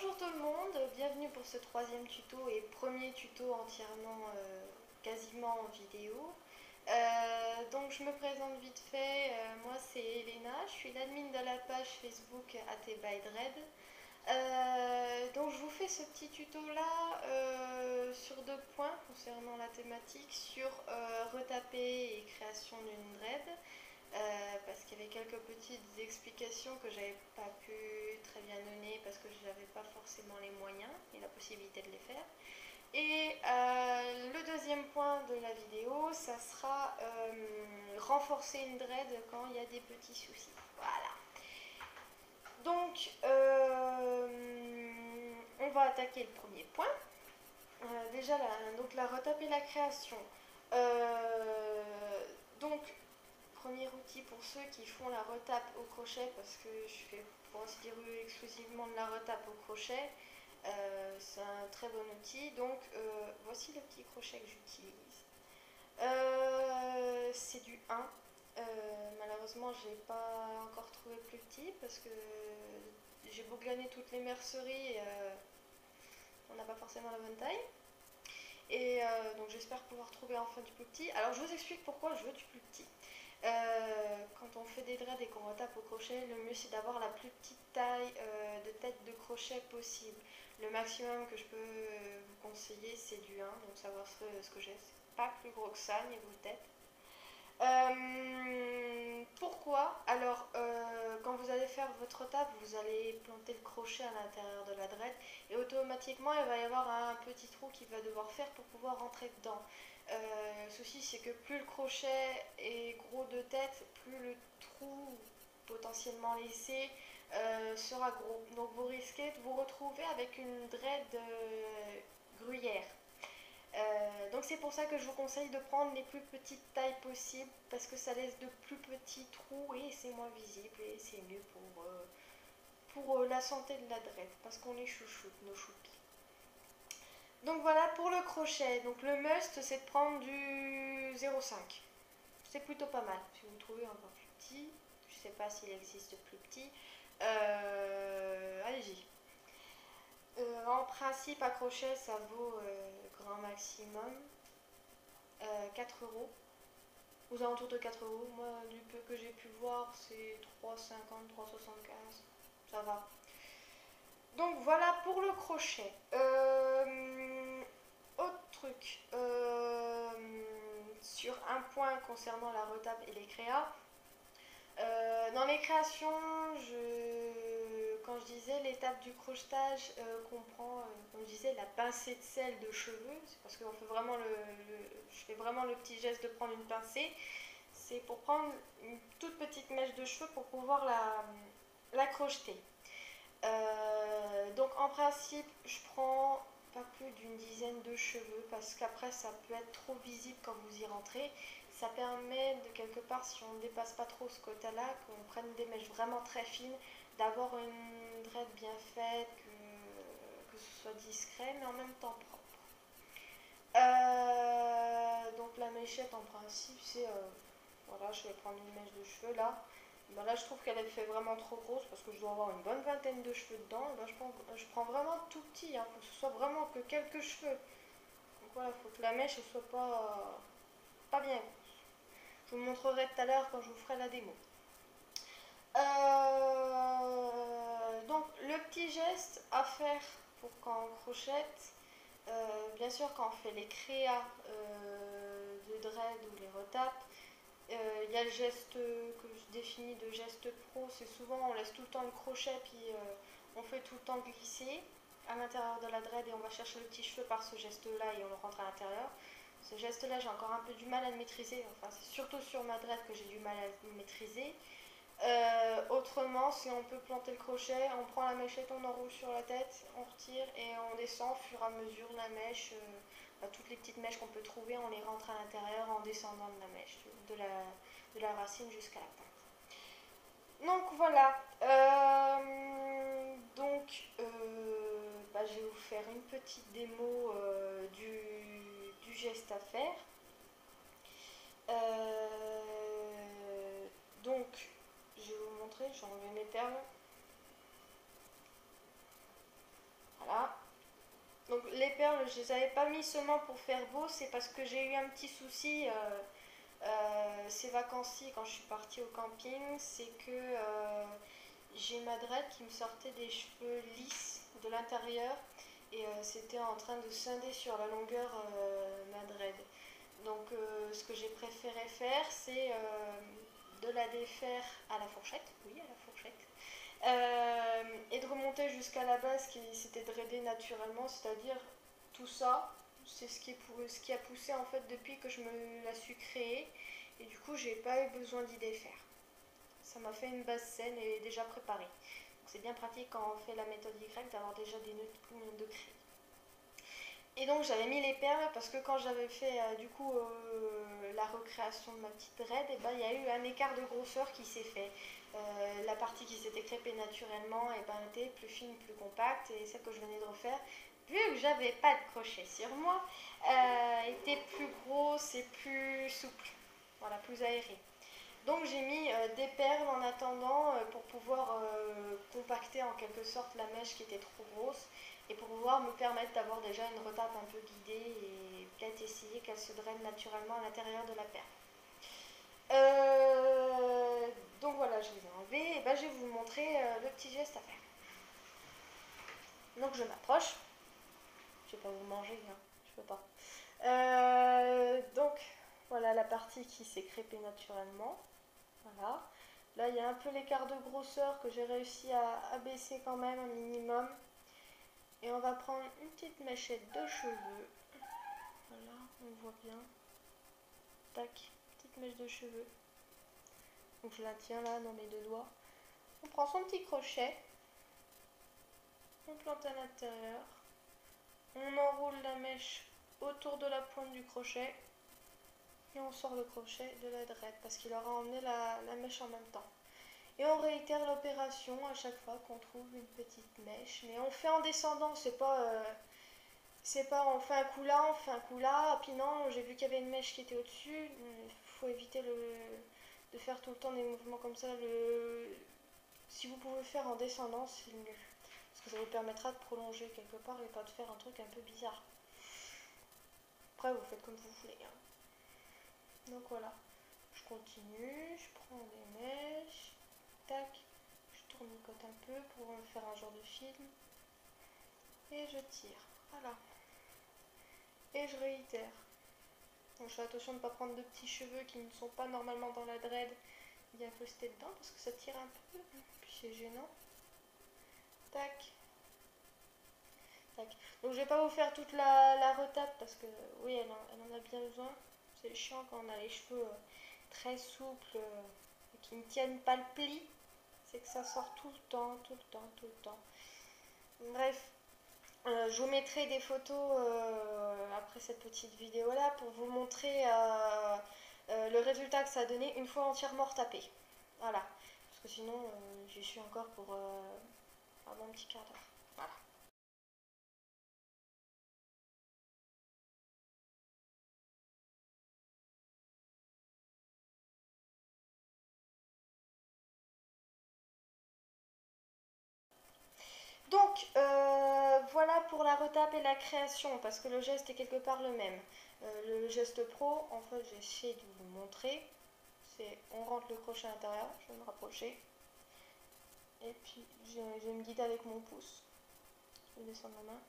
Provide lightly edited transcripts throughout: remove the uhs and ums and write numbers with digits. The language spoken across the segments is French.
Bonjour tout le monde, bienvenue pour ce troisième tuto et premier tuto entièrement quasiment en vidéo. Donc je me présente vite fait, moi c'est Elena, je suis l'admin de la page Facebook ATByDread. Donc je vous fais ce petit tuto là sur deux points concernant la thématique, sur retaper et création d'une dread. Parce qu'il y avait quelques petites explications que j'avais pas pu très bien donner parce que je n'avais pas forcément les moyens et la possibilité de les faire. Et le deuxième point de la vidéo, ça sera renforcer une dread quand il y a des petits soucis. Voilà. Donc, on va attaquer le premier point. Déjà, donc la retape et la création. Donc, premier outil pour ceux qui font la retape au crochet, parce que je fais pour ainsi dire exclusivement de la retape au crochet. C'est un très bon outil. Donc voici le petit crochet que j'utilise. C'est du 1. Malheureusement, j'ai pas encore trouvé plus petit parce que j'ai beau glaner toutes les merceries, on n'a pas forcément la bonne taille. Et donc j'espère pouvoir trouver enfin du plus petit. Alors je vous explique pourquoi je veux du plus petit. Quand on fait des dreads et qu'on retape au crochet, le mieux c'est d'avoir la plus petite taille de tête de crochet possible. Le maximum que je peux vous conseiller c'est du 1, donc savoir ce que j'ai, c'est pas plus gros que ça niveau tête. Pourquoi? Alors quand vous allez faire votre retape, vous allez planter le crochet à l'intérieur de la dread et automatiquement il va y avoir un petit trou qu'il va devoir faire pour pouvoir rentrer dedans. Le souci c'est que plus le crochet est gros de tête, plus le trou potentiellement laissé sera gros. Donc vous risquez de vous retrouver avec une dread gruyère. Donc c'est pour ça que je vous conseille de prendre les plus petites tailles possibles parce que ça laisse de plus petits trous et c'est moins visible et c'est mieux pour la santé de la dread parce qu'on les chouchoute, nos choupis. Donc voilà pour le crochet. Donc le must c'est de prendre du 0,5. C'est plutôt pas mal. Si vous trouvez encore plus petit, je sais pas s'il existe plus petit, allez-y. En principe, à crochet, ça vaut grand maximum 4 euros. Aux alentours de 4 euros. Moi, du peu que j'ai pu voir, c'est 3,50, 3,75. Ça va. Donc voilà pour le crochet. Autre truc. Sur un point concernant la retape et les créas. Dans les créations, quand je disais l'étape du crochetage comprend, comme je disais, la pincée de sel de cheveux. C'est parce que je fais vraiment le petit geste de prendre une pincée. C'est pour prendre une toute petite mèche de cheveux pour pouvoir la crocheter. Donc en principe, je prends pas plus d'une dizaine de cheveux parce qu'après ça peut être trop visible quand vous y rentrez. Ça permet de quelque part, si on ne dépasse pas trop ce quota-là, qu'on prenne des mèches vraiment très fines, d'avoir une dread bien faite, que ce soit discret mais en même temps propre. Donc la méchette en principe c'est, voilà, je vais prendre une mèche de cheveux là. Ben là je trouve qu'elle est fait vraiment trop grosse parce que je dois avoir une bonne vingtaine de cheveux dedans. Ben, je prends vraiment tout petit, hein, faut que ce soit vraiment que quelques cheveux. Donc voilà, il faut que la mèche ne soit pas bien grosse. Je vous montrerai tout à l'heure quand je vous ferai la démo. Donc le petit geste à faire pour quand on crochette, bien sûr quand on fait les créas de dread ou les retapes, il y a le geste que je définis de geste pro, c'est souvent on laisse tout le temps le crochet puis on fait tout le temps glisser à l'intérieur de la dread et on va chercher le petit cheveu par ce geste là et on le rentre à l'intérieur. Ce geste là j'ai encore un peu du mal à le maîtriser, enfin c'est surtout sur ma dread que j'ai du mal à le maîtriser. Autrement, si on peut planter le crochet, on prend la méchette, on enroule sur la tête, on retire et on descend au fur et à mesure la mèche, toutes les petites mèches qu'on peut trouver, on les rentre à l'intérieur en descendant de la mèche, de la racine jusqu'à la pointe. Donc voilà, je vais vous faire une petite démo du geste à faire. Donc, je vais vous montrer, j'ai enlevé mes perles. Voilà. Donc les perles, je les avais pas mis seulement pour faire beau, c'est parce que j'ai eu un petit souci ces vacances-ci quand je suis partie au camping, c'est que j'ai ma dread qui me sortait des cheveux lisses de l'intérieur et c'était en train de scinder sur la longueur ma dread. Donc ce que j'ai préféré faire, c'est de la défaire à la fourchette, oui à la fourchette, et de remonter jusqu'à la base qui s'était dreadé naturellement, c'est-à-dire tout ça, c'est ce qui a poussé en fait depuis que je me la suis créée, et du coup j'ai pas eu besoin d'y défaire. Ça m'a fait une base saine et déjà préparée. Donc c'est bien pratique quand on fait la méthode Y d'avoir déjà des nœuds de craie. Et donc j'avais mis les perles parce que quand j'avais fait du coup la recréation de ma petite dread, et ben, il y a eu un écart de grosseur qui s'est fait. La partie qui s'était crêpée naturellement et ben, était plus fine, plus compacte, et celle que je venais de refaire, vu que j'avais pas de crochet sur moi, était plus grosse et plus souple, voilà, plus aérée. Donc j'ai mis des perles en attendant pour pouvoir compacter en quelque sorte la mèche qui était trop grosse et pour pouvoir me permettre d'avoir déjà une retape un peu guidée et peut-être essayer qu'elle se draine naturellement à l'intérieur de la perle. Donc voilà, je les ai enlevés et ben, je vais vous montrer le petit geste à faire. Donc je m'approche, je vais pas vous manger, hein, je peux pas. Donc voilà la partie qui s'est crêpée naturellement. Voilà. Là, il y a un peu l'écart de grosseur que j'ai réussi à baisser quand même un minimum. Et on va prendre une petite mèchette de cheveux. Voilà, on voit bien. Tac, petite mèche de cheveux. Donc je la tiens là dans mes deux doigts. On prend son petit crochet. On plante à l'intérieur. On enroule la mèche autour de la pointe du crochet. Et on sort le crochet de la dread parce qu'il aura emmené la mèche en même temps. Et on réitère l'opération à chaque fois qu'on trouve une petite mèche. Mais on fait en descendant, c'est pas on fait un coup là, on fait un coup là. Puis non, j'ai vu qu'il y avait une mèche qui était au-dessus. Il faut éviter de faire tout le temps des mouvements comme ça. Si vous pouvez faire en descendant, c'est mieux. Parce que ça vous permettra de prolonger quelque part et pas de faire un truc un peu bizarre. Après, vous faites comme vous voulez. Hein. Donc voilà. Je continue, je prends des mèches. Tac, je tournicote un peu pour me faire un genre de film et je tire, voilà, et je réitère. Donc je fais attention de ne pas prendre de petits cheveux qui ne sont pas normalement dans la dread bien incrustés dedans parce que ça tire un peu, puis c'est gênant. Tac, tac. Donc je vais pas vous faire toute la retape parce que oui, elle en a bien besoin. C'est chiant quand on a les cheveux très souples et qui ne tiennent pas le pli. C'est que ça sort tout le temps, tout le temps, tout le temps. Bref, je vous mettrai des photos après cette petite vidéo là pour vous montrer le résultat que ça a donné une fois entièrement retapé. Voilà, parce que sinon j'y suis encore pour un bon petit quart d'heure. Voilà. Donc, voilà pour la retape et la création, parce que le geste est quelque part le même. Le geste pro, en fait, j'ai essayé de vous montrer. C'est on rentre le crochet à l'intérieur, je vais me rapprocher. Et puis, je me guide avec mon pouce. Je vais descendre la main.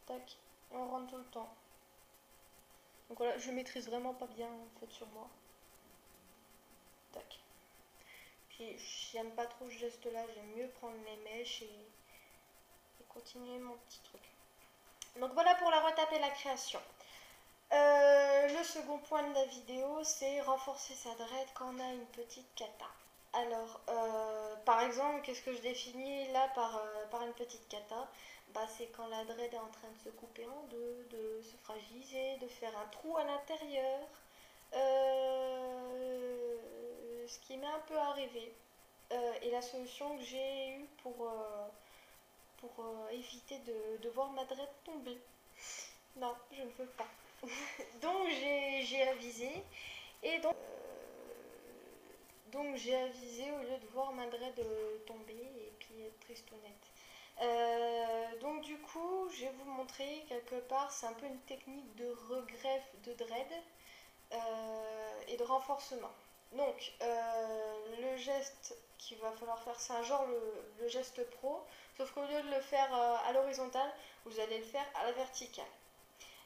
Tac, et on rentre tout le temps. Donc voilà, je maîtrise vraiment pas bien en fait sur moi. Tac. Puis j'aime pas trop ce geste là, j'aime mieux prendre les mèches et continuer mon petit truc. Donc voilà pour la retape et la création. Le second point de la vidéo, c'est renforcer sa dread quand on a une petite kata. Alors, par exemple, qu'est-ce que je définis là par une petite kata? Bah, c'est quand la dread est en train de se couper en deux, de se fragiliser, de faire un trou à l'intérieur. Ce qui m'est un peu arrivé. Et la solution que j'ai eue pour éviter de voir ma dread tomber. Non, je ne veux pas. Donc j'ai avisé. Et donc j'ai avisé au lieu de voir ma dread tomber et puis être tristounette. Donc du coup, je vais vous montrer quelque part, c'est un peu une technique de regreffe de dread et de renforcement. Donc le geste qu'il va falloir faire, c'est un genre le geste pro, sauf qu'au lieu de le faire à l'horizontale, vous allez le faire à la verticale.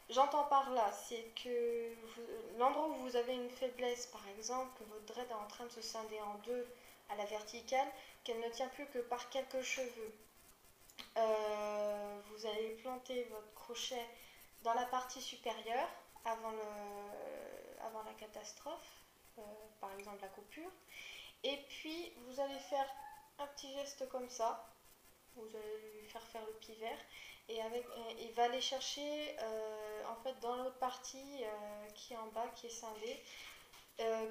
J'entends par là, c'est que l'endroit où vous avez une faiblesse, par exemple, que votre dread est en train de se scinder en deux à la verticale, qu'elle ne tient plus que par quelques cheveux. Vous allez planter votre crochet dans la partie supérieure avant la catastrophe, par exemple la coupure. Et puis vous allez faire un petit geste comme ça. Vous allez lui faire le pivert et il va aller chercher en fait dans l'autre partie qui est en bas, qui est scindée.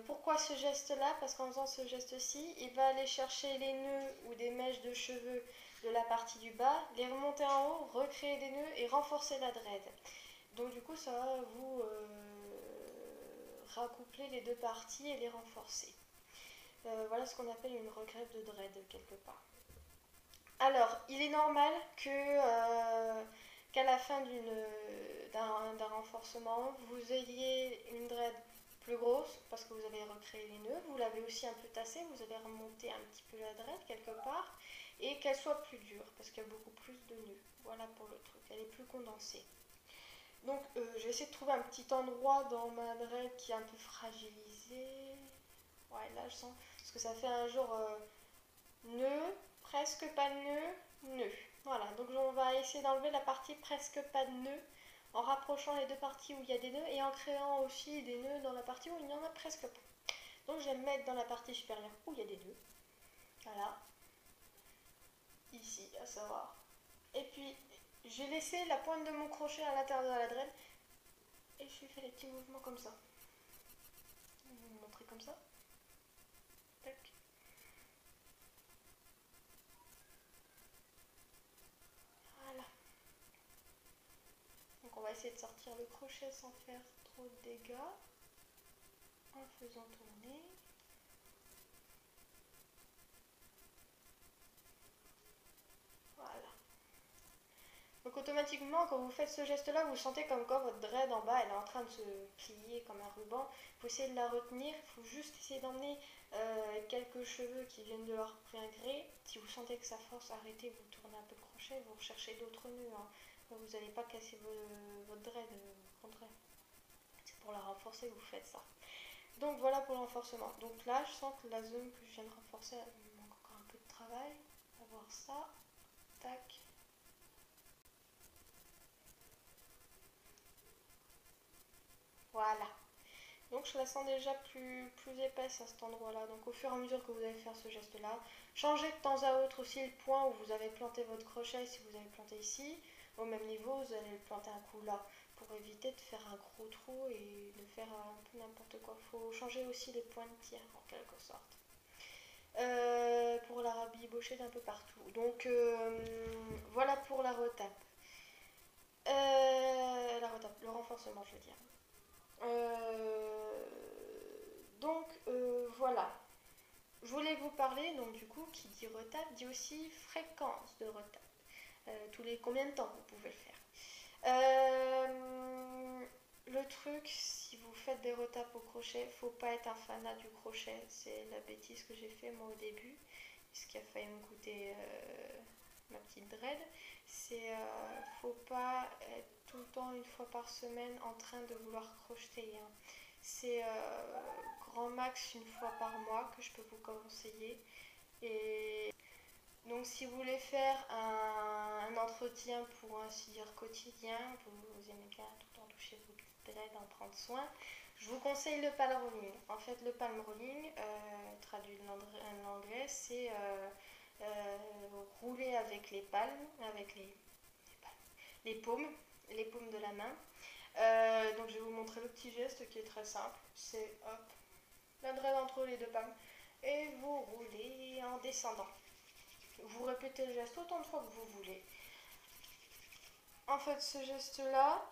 Pourquoi ce geste-là? Parce qu'en faisant ce geste-ci, il va aller chercher les nœuds ou des mèches de cheveux de la partie du bas, les remonter en haut, recréer des nœuds et renforcer la dread. Donc du coup, ça va vous raccoupler les deux parties et les renforcer. Voilà ce qu'on appelle une regreffe de dread quelque part. Alors, il est normal qu'à la fin d'un renforcement, vous ayez une dread plus grosse parce que vous avez recréé les nœuds, vous l'avez aussi un peu tassée, vous allez remonter un petit peu la dread quelque part et qu'elle soit plus dure parce qu'il y a beaucoup plus de nœuds. Voilà pour le truc, elle est plus condensée. Donc je vais essayer de trouver un petit endroit dans ma dread qui est un peu fragilisé. Ouais, là je sens, parce que ça fait un genre nœud, presque pas de nœud, nœud. Voilà, donc on va essayer d'enlever la partie presque pas de nœud en rapprochant les deux parties où il y a des nœuds et en créant aussi des nœuds dans la partie où il n'y en a presque pas. Donc je vais me mettre dans la partie supérieure où il y a des nœuds. Voilà. Ici, à savoir. Et puis, j'ai laissé la pointe de mon crochet à l'intérieur de la dread et je fais des petits mouvements comme ça. Je vais vous montrer comme ça. Tac. Voilà. Donc on va essayer de sortir le crochet sans faire trop de dégâts en le faisant tourner. Voilà. Donc automatiquement, quand vous faites ce geste-là, vous sentez comme quand votre dread en bas, elle est en train de se plier comme un ruban. Il faut essayer de la retenir, il faut juste essayer d'emmener quelques cheveux qui viennent de leur plein gré. Si vous sentez que ça force, arrêtez, vous tournez un peu le crochet, vous recherchez d'autres nœuds. Hein. Vous n'allez pas casser votre dread, au contraire. C'est pour la renforcer que vous faites ça. Donc voilà pour le renforcement. Donc là, je sens que la zone que je viens de renforcer, elle me manque encore un peu de travail. On va voir ça. Tac. Voilà. Donc je la sens déjà plus épaisse à cet endroit-là. Donc au fur et à mesure que vous allez faire ce geste-là, changez de temps à autre aussi le point où vous avez planté votre crochet. Si vous avez planté ici, au même niveau, vous allez le planter un coup là pour éviter de faire un gros trou et de faire un peu n'importe quoi. Il faut changer aussi les points de tir en quelque sorte. Pour la rabibocher d'un peu partout. Donc voilà pour la retape. Le renforcement je veux dire. Voilà. Je voulais vous parler, donc du coup, qui dit retape dit aussi fréquence de retape. Tous les combien de temps vous pouvez le faire. Le truc, si vous faites des retapes au crochet, faut pas être un fanat du crochet. C'est la bêtise que j'ai fait moi au début, ce qui a failli me coûter ma petite dread. C'est faut pas être tout le temps une fois par semaine en train de vouloir crocheter. Hein. C'est grand max une fois par mois que je peux vous conseiller. Et donc si vous voulez faire un entretien pour ainsi dire quotidien, vous aimez bien tout le temps toucher vos petites dreads, en prendre soin, je vous conseille le palm rolling. En fait le palm rolling, traduit en anglais, c'est rouler avec les palmes, avec les paumes de la main. Donc je vais vous montrer le petit geste qui est très simple. C'est hop, la dread entre les deux palmes et vous roulez en descendant. Vous répétez le geste autant de fois que vous voulez. En fait, ce geste-là,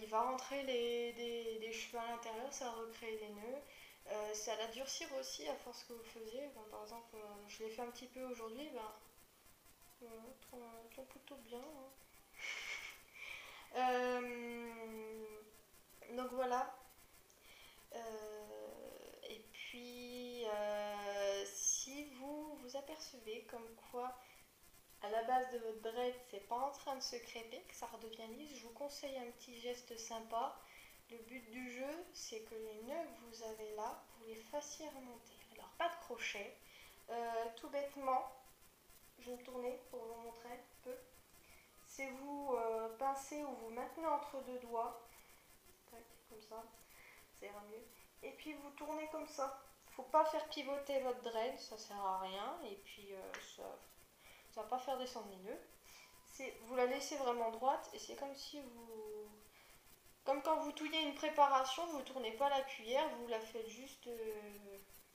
il va rentrer des cheveux à l'intérieur, ça va recréer des nœuds. Ça va durcir aussi à force que vous faisiez. Bon, par exemple, je l'ai fait un petit peu aujourd'hui. Ben, Elles sont plutôt bien, hein. Donc voilà. Et puis, si vous vous apercevez comme quoi à la base de votre dread c'est pas en train de se crêper, que ça redevient lisse, je vous conseille un petit geste sympa. Le but du jeu, c'est que les nœuds que vous avez là, vous les fassiez remonter. Alors pas de crochet, tout bêtement, je vais me tourner pour vous montrer un peu. C'est vous pincez ou vous maintenez entre deux doigts, tac, comme ça ira mieux. Et puis vous tournez comme ça. Faut pas faire pivoter votre dread, ça sert à rien. Et puis ça va pas faire descendre les nœuds. Vous la laissez vraiment droite et c'est comme si vous... Comme quand vous touillez une préparation, vous ne tournez pas la cuillère, vous la faites juste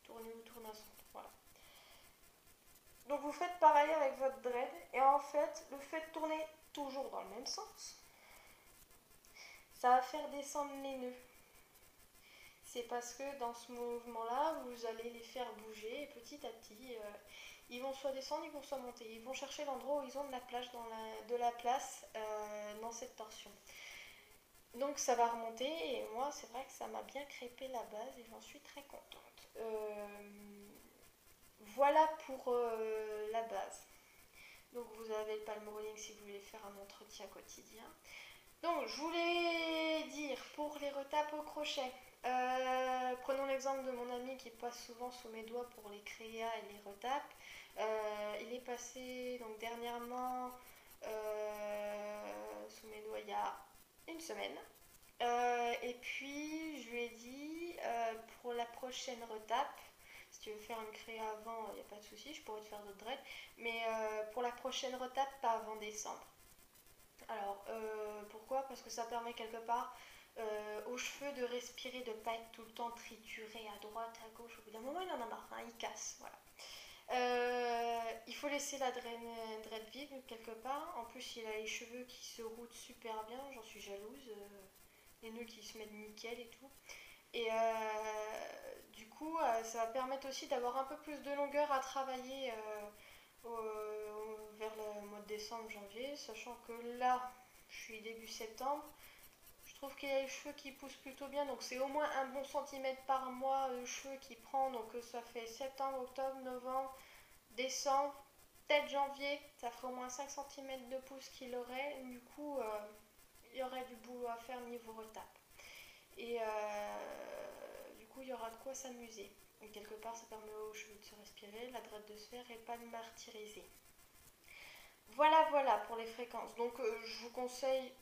tourner ou tourner à centre. Voilà. Donc vous faites pareil avec votre dread et en fait, le fait de tourner toujours dans le même sens, ça va faire descendre les nœuds. C'est parce que dans ce mouvement-là, vous allez les faire bouger et petit à petit, ils vont soit descendre, ils vont soit monter. Ils vont chercher l'endroit où ils ont de la place dans cette torsion. Donc ça va remonter et moi c'est vrai que ça m'a bien crêpé la base et j'en suis très contente. Voilà pour la base. Donc vous avez le palm rolling si vous voulez faire un entretien quotidien. Donc je voulais dire pour les retapes au crochet, prenons l'exemple de mon ami qui passe souvent sous mes doigts pour les créas et les retapes. Il est passé donc dernièrement sous mes doigts il y a une semaine. Et puis je lui ai dit pour la prochaine retape, si tu veux faire une créa avant, il n'y a pas de souci, je pourrais te faire d'autres dreads, mais pour la prochaine retape, pas avant décembre. Alors pourquoi? Parce que ça permet quelque part aux cheveux de respirer, de ne pas être tout le temps trituré à droite, à gauche. Au bout d'un moment, il en a marre, hein, il casse. Voilà. Il faut laisser la dread vivre quelque part. En plus, il a les cheveux qui se routent super bien, j'en suis jalouse. Les nœuds qui se mettent nickel et tout. Et du coup, ça va permettre aussi d'avoir un peu plus de longueur à travailler vers le mois de décembre, janvier, sachant que là, je suis début septembre. Je trouve qu'il y a les cheveux qui poussent plutôt bien, donc c'est au moins un bon centimètre par mois de cheveux qui prend, donc ça fait septembre, octobre, novembre, décembre, peut-être janvier, ça ferait au moins 5 cm de pouce qu'il aurait, du coup il y aurait du boulot à faire niveau retape. Et du coup il y aura de quoi s'amuser. Et quelque part ça permet aux cheveux de se respirer, la dread de se faire et pas de martyriser. Voilà voilà pour les fréquences. Donc je vous conseille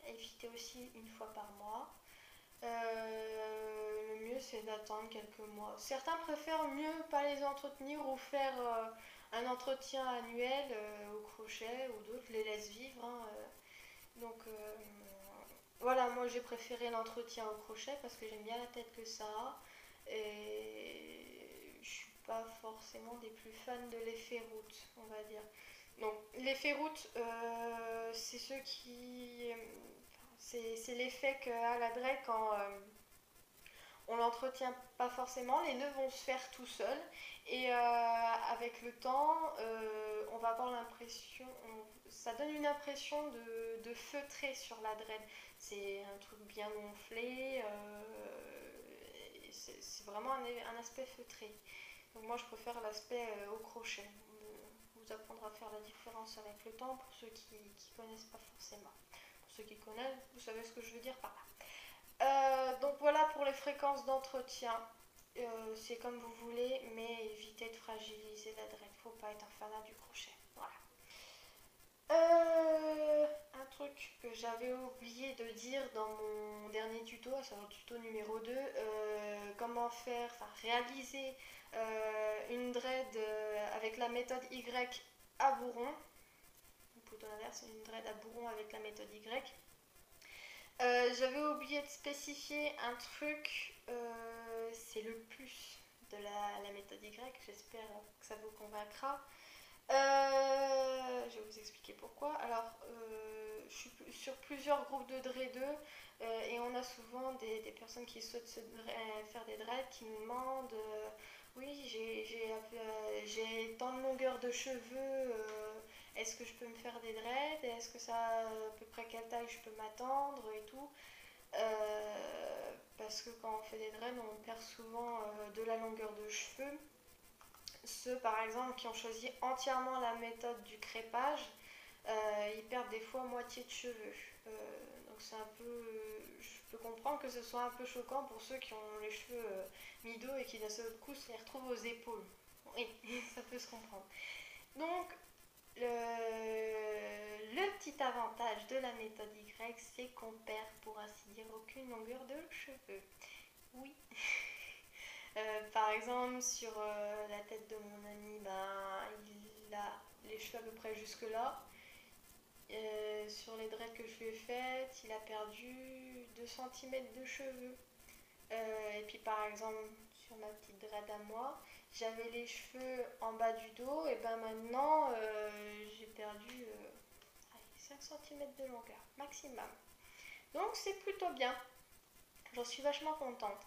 éviter aussi une fois par mois. Le mieux c'est d'attendre quelques mois. Certains préfèrent mieux pas les entretenir ou faire un entretien annuel au crochet ou d'autres les laissent vivre. Hein, donc voilà, moi j'ai préféré l'entretien au crochet parce que j'aime bien la tête que ça a. Et je suis pas forcément des plus fans de l'effet route, on va dire. Donc l'effet route, c'est ceux qui... c'est l'effet qu'a la dread quand on l'entretient pas forcément, les nœuds vont se faire tout seuls et avec le temps on va avoir l'impression, ça donne une impression de feutré sur la dread, c'est un truc bien gonflé, c'est vraiment un aspect feutré. Donc moi je préfère l'aspect au crochet, vous apprendre à faire la différence avec le temps pour ceux qui connaissent pas forcément. Pour ceux qui connaissent, vous savez ce que je veux dire par là. Donc voilà pour les fréquences d'entretien. C'est comme vous voulez, mais évitez de fragiliser la dread. Faut pas être un fanat du crochet. Voilà. Un truc que j'avais oublié de dire dans mon dernier tuto, à savoir le tuto numéro 2, comment faire, enfin réaliser une dread avec la méthode Y à bourron. Ou plutôt l'inverse, une dread à bourron avec la méthode Y. J'avais oublié de spécifier un truc, c'est le plus de la méthode Y, j'espère que ça vous convaincra. Je vais vous expliquer pourquoi. Alors, je suis sur plusieurs groupes de dreadeux et on a souvent des personnes qui souhaitent faire des dreads qui nous demandent Oui, j'ai tant de longueur de cheveux. Est-ce que je peux me faire des dreads? Est-ce que ça, à peu près quelle taille je peux m'attendre et tout? Parce que quand on fait des dreads, on perd souvent de la longueur de cheveux. Ceux, par exemple, qui ont choisi entièrement la méthode du crépage, ils perdent des fois moitié de cheveux. Donc c'est un peu... Je peux comprendre que ce soit un peu choquant pour ceux qui ont les cheveux mi-dos et qui d'un seul coup se les retrouvent aux épaules. Oui, ça peut se comprendre. Donc le petit avantage de la méthode Y, c'est qu'on perd pour ainsi dire aucune longueur de cheveux. Oui. Par exemple, sur la tête de mon ami, ben, il a les cheveux à peu près jusque là. Sur les dreads que je lui ai faites, il a perdu 2 cm de cheveux. Et puis par exemple, sur ma petite dread à moi, j'avais les cheveux en bas du dos, et ben maintenant j'ai perdu 5 cm de longueur maximum. Donc c'est plutôt bien, j'en suis vachement contente.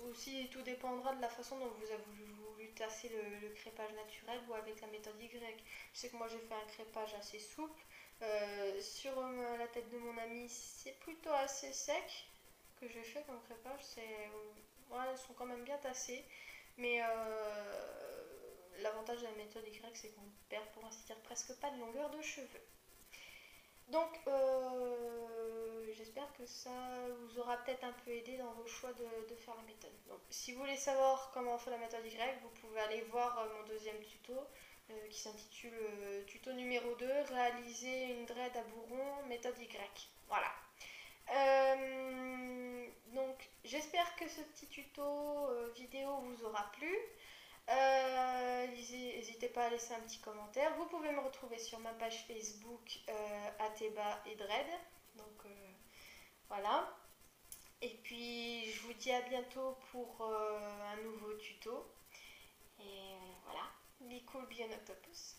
Aussi, tout dépendra de la façon dont vous avez voulu tasser le crépage naturel ou avec la méthode Y. Je sais que moi j'ai fait un crépage assez souple. Sur la tête de mon ami, c'est plutôt assez sec que j'ai fait comme crépage. Ouais, elles sont quand même bien tassées. Mais l'avantage de la méthode Y, c'est qu'on perd pour ainsi dire presque pas de longueur de cheveux. Donc, j'espère que ça vous aura peut-être un peu aidé dans vos choix de faire la méthode. Donc, si vous voulez savoir comment on fait la méthode Y, vous pouvez aller voir mon deuxième tuto qui s'intitule tuto numéro 2, réaliser une dread à bourron, méthode Y. Voilà. Donc, j'espère que ce petit tuto vidéo vous aura plu. N'hésitez pas à laisser un petit commentaire. Vous pouvez me retrouver sur ma page Facebook Ateba et Dread. Donc voilà. Et puis je vous dis à bientôt pour un nouveau tuto. Et voilà. Be cool, be an octopus.